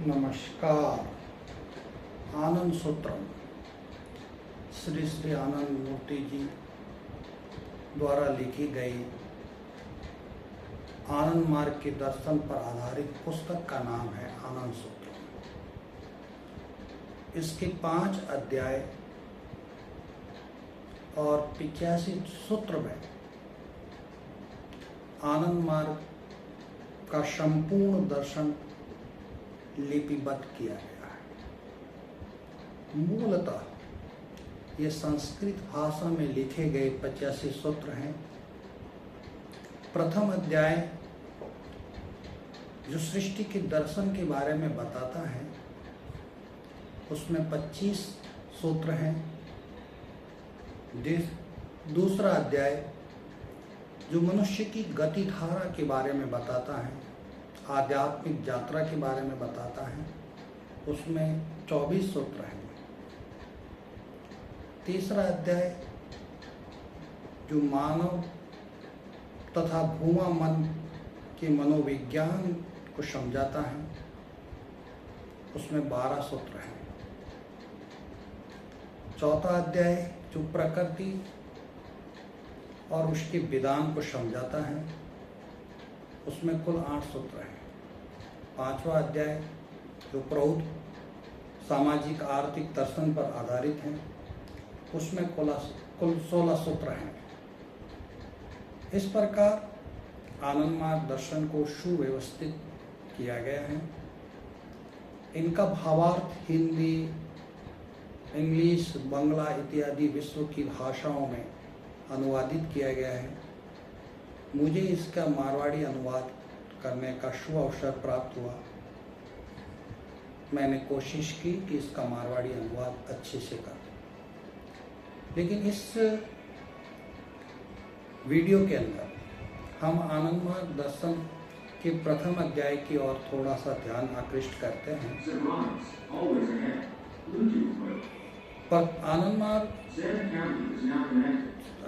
नमस्कार। आनंद सूत्रम श्री श्री आनंद मूर्ति जी द्वारा लिखी गई आनंद मार्ग के दर्शन पर आधारित पुस्तक का नाम है आनंद सूत्रम। इसके 5 अध्याय और 85 सूत्र में आनंद मार्ग का संपूर्ण दर्शन लिपिबद्ध किया गया है। मूलतः ये संस्कृत भाषा में लिखे गए 85 सूत्र हैं। प्रथम अध्याय जो सृष्टि के दर्शन के बारे में बताता है उसमें 25 सूत्र हैं। दूसरा अध्याय जो मनुष्य की गतिधारा के बारे में बताता है, आध्यात्मिक यात्रा के बारे में बताता है, उसमें 24 सूत्र हैं। तीसरा अध्याय जो मानव तथा भूमा मन के मनोविज्ञान को समझाता है, उसमें 12 सूत्र हैं। चौथा अध्याय जो प्रकृति और उसके विधान को समझाता है, उसमें कुल 8 सूत्र हैं। 5वां अध्याय जो प्रौढ़ सामाजिक आर्थिक दर्शन पर आधारित है, उसमें कुल 16 सूत्र हैं। इस प्रकार आनंद मार्ग दर्शन को सुव्यवस्थित किया गया है। इनका भावार्थ हिंदी, इंग्लिश, बांग्ला इत्यादि विश्व की भाषाओं में अनुवादित किया गया है। मुझे इसका मारवाड़ी अनुवाद करने का शुभ अवसर प्राप्त हुआ। मैंने कोशिश की कि इसका मारवाड़ी अनुवाद अच्छे से कर, लेकिन इस वीडियो के अंदर हम आनंद मार्ग दर्शन के प्रथम अध्याय की ओर थोड़ा सा ध्यान आकृष्ट करते हैं। पर आनंद मार्ग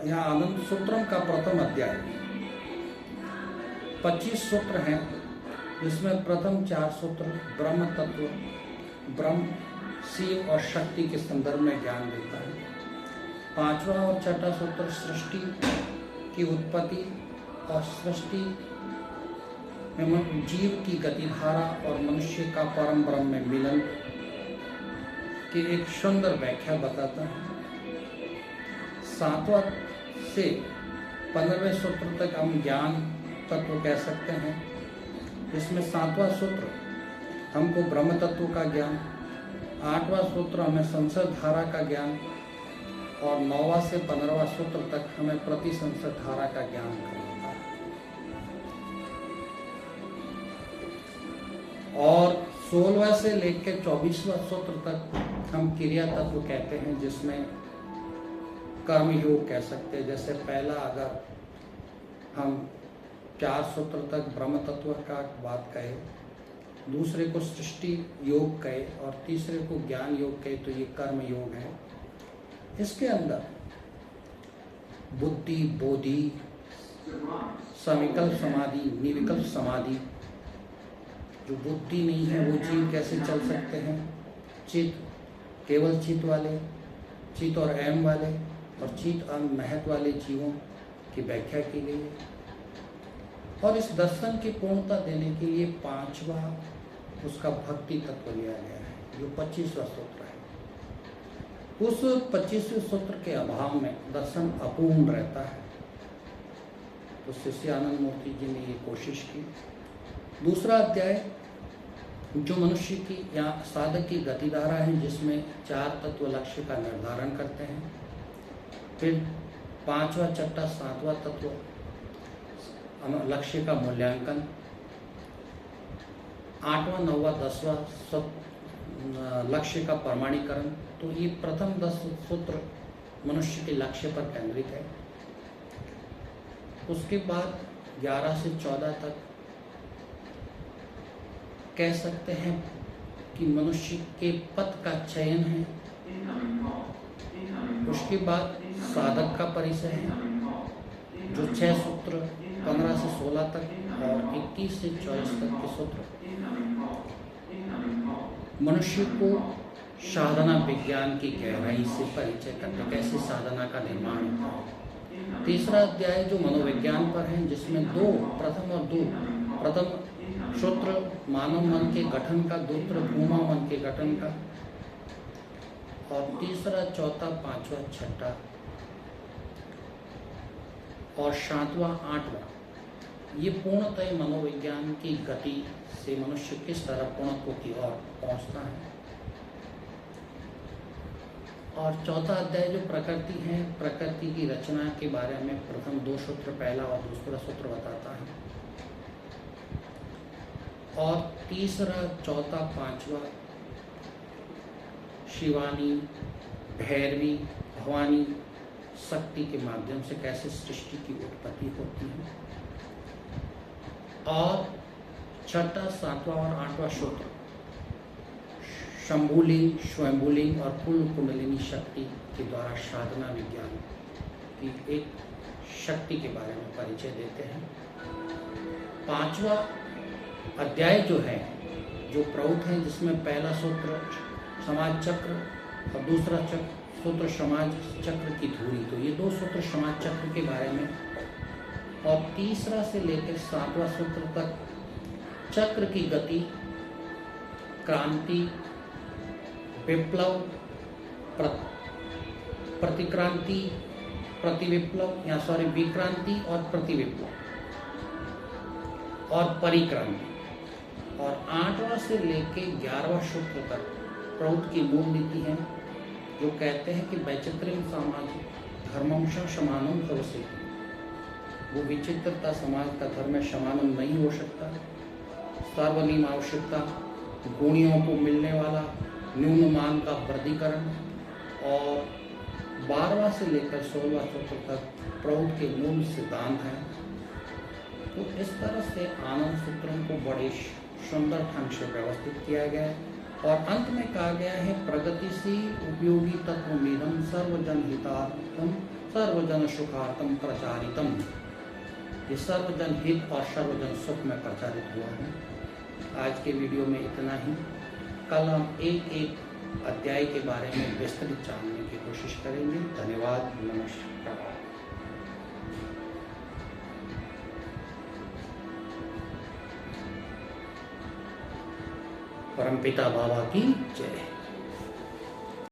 यहाँ आनंद सूत्रम का प्रथम अध्याय 25 सूत्र हैं, जिसमें प्रथम 4 सूत्र ब्रह्म तत्व, ब्रह्म, शिव और शक्ति के संदर्भ में ज्ञान देता है। 5वां और 6वां सूत्र सृष्टि की उत्पत्ति और सृष्टि में जीव की गतिधारा और मनुष्य का परम ब्रह्म में मिलन की एक सुंदर व्याख्या बताता है। 7वां से 15वें सूत्र तक हम ज्ञान तत्व कह सकते हैं। इसमें 7वां सूत्र हमको ब्रह्म तत्व का ज्ञान, 8वां सूत्र हमें संसद धारा का ज्ञान और 9वां से 15वां सूत्र तक हमें प्रति संसद धारा का ज्ञान करवाता है। और 16वां से लेकर 24वां सूत्र तक हम क्रिया तत्व कहते हैं, जिसमें कर्म योग कह सकते हैं। जैसे पहला अगर हम 4 सूत्र तक ब्रह्म तत्व का बात कहे, दूसरे को सृष्टि योग कहे और तीसरे को ज्ञान योग कहे, तो ये कर्म योग है। इसके अंदर बुद्धि, बोधि, सविकल्प समाधि, निर्विकल्प समाधि, जो बुद्धि नहीं है वो जीव कैसे चल सकते हैं, चित्त, केवल चित्त वाले, चित्त और अहम वाले और चित्त और महत्व वाले जीवों की व्याख्या की गई है। और इस दर्शन की पूर्णता देने के लिए 5वां उसका भक्ति तत्व लिया गया है, जो 25वां सूत्र है। उस 25वें सूत्र के अभाव में दर्शन अपूर्ण रहता है। तो शिष्य आनंद मूर्ति जी ने ये कोशिश की। दूसरा अध्याय जो मनुष्य की या साधक की गतिधारा है, जिसमें 4 तत्व लक्ष्य का निर्धारण करते हैं। फिर 5वां, 6वां, 7वां तत्व लक्ष्य का मूल्यांकन, 8वां, 9वां, 10वां लक्ष्य का प्रमाणीकरण। तो ये प्रथम 10 सूत्र मनुष्य के लक्ष्य पर केंद्रित है। उसके बाद 11 से 14 तक कह सकते हैं कि मनुष्य के पथ का चयन है। उसके बाद साधक का परिचय है, जो 6 सूत्र 15 से 16 तक और 21 से 24 तक के सूत्र मनुष्य को साधना विज्ञान की गहराई से परिचय करते, कैसे साधना का निर्माण होता है। तीसरा अध्याय जो मनोविज्ञान पर है, जिसमें प्रथम सूत्र मानव मन के गठन का, दूसरा भूमा मन के गठन का, और तीसरा, चौथा, पांचवा, छठा और सातवां, आठवां, ये पूर्णतः मनोविज्ञान की गति से मनुष्य किस तरह पूर्णत्व की ओर पहुंचता है। और चौथा अध्याय जो प्रकृति है, प्रकृति की रचना के बारे में प्रथम 2 सूत्र, पहला और दूसरा सूत्र बताता है, और तीसरा, चौथा, पांचवा शिवानी, भैरवी, भवानी शक्ति के माध्यम से कैसे सृष्टि की उत्पत्ति होती है, और छठा, सातवां और आठवां सूत्र शंभुलिंग, स्वयंभुलिंग और कुल कुंडलिनी शक्ति के द्वारा साधना विज्ञान की एक शक्ति के बारे में परिचय देते हैं। पांचवा अध्याय जो है, जो प्रौढ़ है, जिसमें पहला सूत्र समाज चक्र और दूसरा सूत्र समाज चक्र की धुरी, तो ये 2 सूत्र समाज चक्र के बारे में, और तीसरा से लेकर 7वां सूत्र तक चक्र की गति, क्रांति, विप्लव, प्रतिक्रांति, विक्रांति और प्रतिविप्लव और परिक्रांति, और 8वां से लेके 11वां सूत्र तक प्रौढ़ की मूल नीति है, जो कहते हैं कि वैचित्र्यम सामाजिक धर्मंशं समानम भविष्यति। वो विचित्रता समाज का धर्म समानम नहीं हो सकता। सर्वनियम आवश्यकता, गुणियों को मिलने वाला न्यून मान का वर्गीकरण, और 12वां से लेकर 16वां सूत्र तक प्रौढ़ के मूल सिद्धांत हैं। तो इस तरह से आनंद सूत्रों को बड़े सुंदर ढंग से व्यवस्थित किया गया है, और अंत में कहा गया है प्रगतिशील उपयोगी तत्वमेदं सर्वजन हितार्थम सर्वजन सुखार्थम प्रचारितम। ये सर्वजन हित और सर्वजन सुख में प्रचारित हुआ है। आज के वीडियो में इतना ही। कल हम एक अध्याय के बारे में विस्तृत जानने की कोशिश करेंगे। धन्यवाद, नमस्कार। परमपिता बाबा की जय।